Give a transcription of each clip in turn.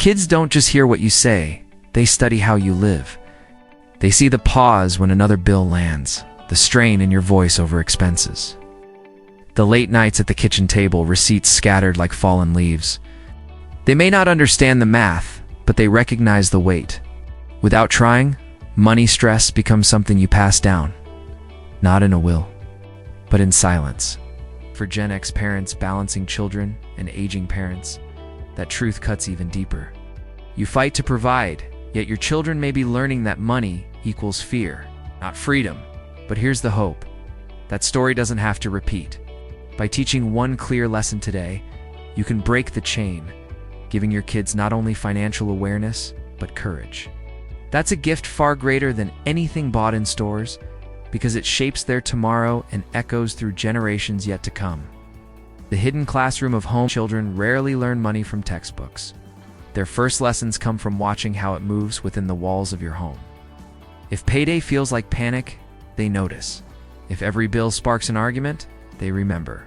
Kids don't just hear what you say, they study how you live. They see the pause when another bill lands, the strain in your voice over expenses. The late nights at the kitchen table, receipts scattered like fallen leaves. They may not understand the math, but they recognize the weight. Without trying, money stress becomes something you pass down. Not in a will, but in silence. For Gen X parents balancing children and aging parents, that truth cuts even deeper. You fight to provide, yet your children may be learning that money equals fear, not freedom. But here's the hope. That story doesn't have to repeat. By teaching one clear lesson today, you can break the chain, giving your kids not only financial awareness, but courage. That's a gift far greater than anything bought in stores, because it shapes their tomorrow and echoes through generations yet to come. The hidden classroom of home. Children rarely learn money from textbooks. Their first lessons come from watching how it moves within the walls of your home. If payday feels like panic, they notice. If every bill sparks an argument, they remember.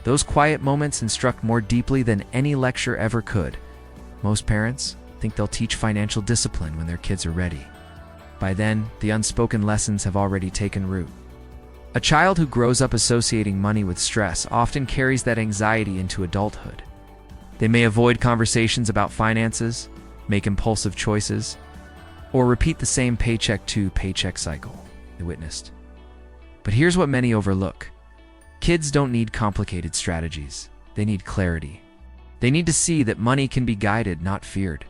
Those quiet moments instruct more deeply than any lecture ever could. Most parents think they'll teach financial discipline when their kids are ready. By then, the unspoken lessons have already taken root. A child who grows up associating money with stress often carries that anxiety into adulthood. They may avoid conversations about finances, make impulsive choices, or repeat the same paycheck-to-paycheck cycle they witnessed. But here's what many overlook. Kids don't need complicated strategies. They need clarity. They need to see that money can be guided, not feared.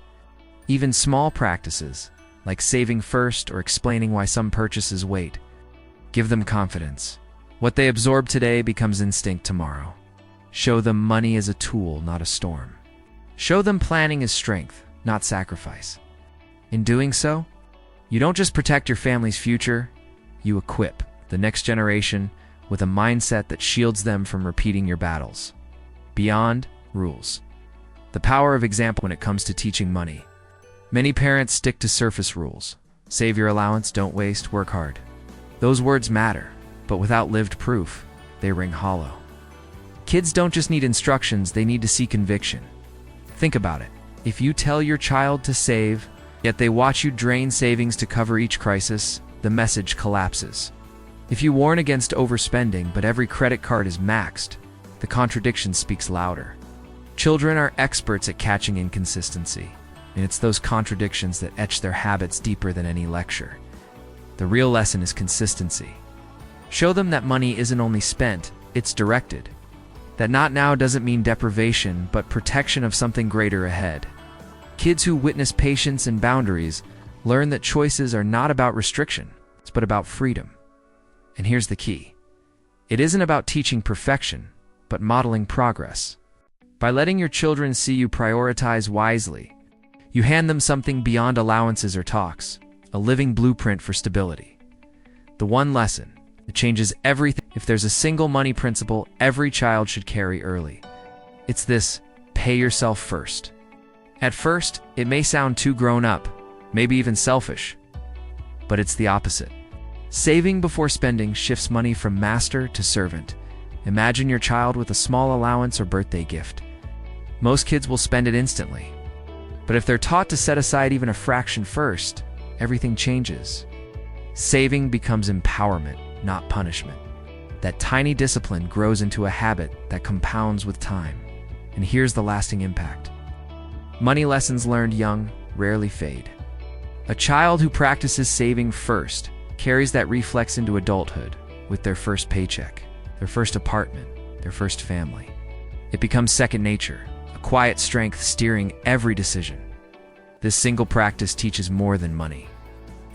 Even small practices, like saving first or explaining why some purchases wait, give them confidence. What they absorb today becomes instinct tomorrow. Show them money as a tool, not a storm. Show them planning is strength, not sacrifice. In doing so, you don't just protect your family's future, you equip the next generation with a mindset that shields them from repeating your battles. Beyond rules. The power of example when it comes to teaching money. Many parents stick to surface rules. Save your allowance, don't waste, work hard. Those words matter, but without lived proof, they ring hollow. Kids don't just need instructions, they need to see conviction. Think about it. If you tell your child to save, yet they watch you drain savings to cover each crisis, the message collapses. If you warn against overspending, but every credit card is maxed, the contradiction speaks louder. Children are experts at catching inconsistency, and it's those contradictions that etch their habits deeper than any lecture. The real lesson is consistency. Show them that money isn't only spent, it's directed. That not now doesn't mean deprivation, but protection of something greater ahead. Kids who witness patience and boundaries learn that choices are not about restriction, but about freedom. And here's the key. It isn't about teaching perfection, but modeling progress. By letting your children see you prioritize wisely, you hand them something beyond allowances or talks, a living blueprint for stability. The one lesson that changes everything. If there's a single money principle every child should carry early, it's this: pay yourself first. At first, it may sound too grown up, maybe even selfish, but it's the opposite. Saving before spending shifts money from master to servant. Imagine your child with a small allowance or birthday gift. Most kids will spend it instantly. But if they're taught to set aside even a fraction first, everything changes. Saving becomes empowerment, not punishment. That tiny discipline grows into a habit that compounds with time. And here's the lasting impact. Money lessons learned young rarely fade. A child who practices saving first carries that reflex into adulthood with their first paycheck, their first apartment, their first family. It becomes second nature, a quiet strength steering every decision. This single practice teaches more than money.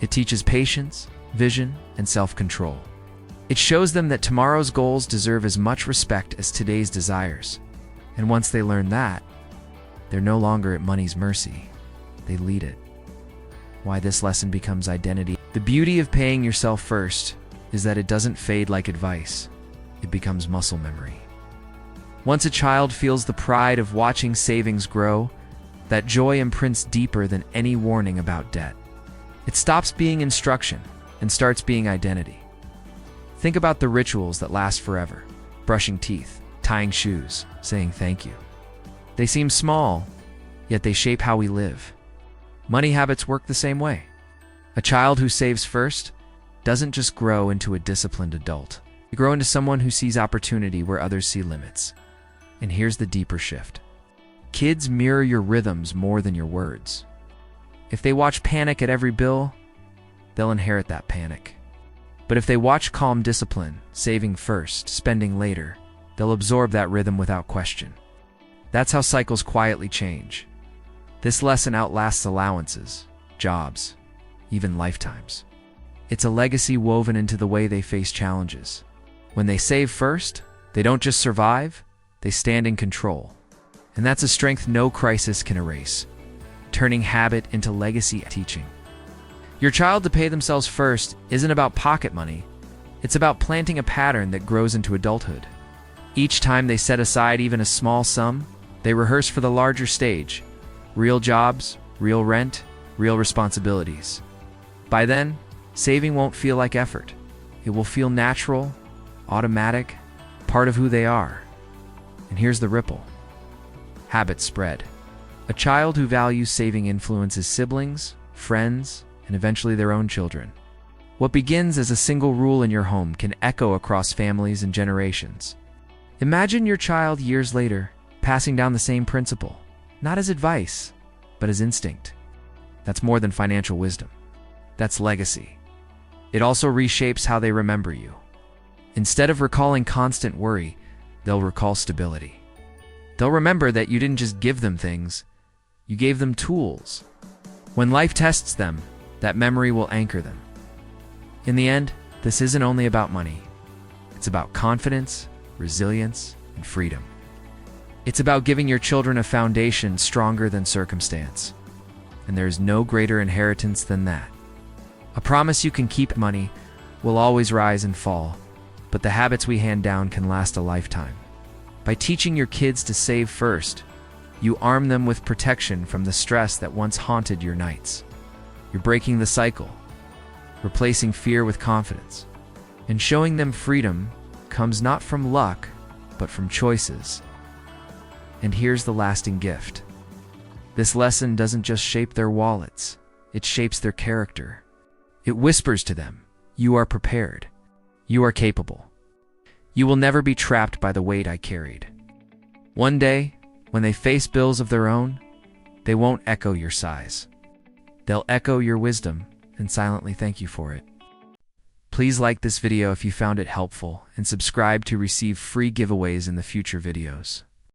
It teaches patience, vision, and self-control. It shows them that tomorrow's goals deserve as much respect as today's desires. And once they learn that, they're no longer at money's mercy. They lead it. Why this lesson becomes identity. The beauty of paying yourself first is that it doesn't fade like advice. It becomes muscle memory. Once a child feels the pride of watching savings grow, that joy imprints deeper than any warning about debt. It stops being instruction and starts being identity. Think about the rituals that last forever: brushing teeth, tying shoes, saying thank you. They seem small, yet they shape how we live. Money habits work the same way. A child who saves first doesn't just grow into a disciplined adult. They grow into someone who sees opportunity where others see limits. And here's the deeper shift. Kids mirror your rhythms more than your words. If they watch panic at every bill, they'll inherit that panic. But if they watch calm discipline, saving first, spending later, they'll absorb that rhythm without question. That's how cycles quietly change. This lesson outlasts allowances, jobs, even lifetimes. It's a legacy woven into the way they face challenges. When they save first, they don't just survive, they stand in control. And that's a strength no crisis can erase, turning habit into legacy teaching. Your child to pay themselves first isn't about pocket money. It's about planting a pattern that grows into adulthood. Each time they set aside even a small sum, they rehearse for the larger stage. Real jobs, real rent, real responsibilities. By then, saving won't feel like effort. It will feel natural, automatic, part of who they are. And here's the ripple. Habits spread. A child who values saving influences siblings, friends, and eventually their own children. What begins as a single rule in your home can echo across families and generations. Imagine your child years later passing down the same principle, not as advice, but as instinct. That's more than financial wisdom. That's legacy. It also reshapes how they remember you. Instead of recalling constant worry, they'll recall stability. They'll remember that you didn't just give them things, you gave them tools. When life tests them, that memory will anchor them. In the end, this isn't only about money. It's about confidence, resilience, and freedom. It's about giving your children a foundation stronger than circumstance. And there is no greater inheritance than that. A promise you can keep. Money will always rise and fall, but the habits we hand down can last a lifetime. By teaching your kids to save first, you arm them with protection from the stress that once haunted your nights. You're breaking the cycle, replacing fear with confidence, and showing them freedom comes not from luck, but from choices. And here's the lasting gift. This lesson doesn't just shape their wallets, it shapes their character. It whispers to them, you are prepared. You are capable. You will never be trapped by the weight I carried. One day, when they face bills of their own, they won't echo your sighs. They'll echo your wisdom and silently thank you for it. Please like this video if you found it helpful and subscribe to receive free giveaways in the future videos.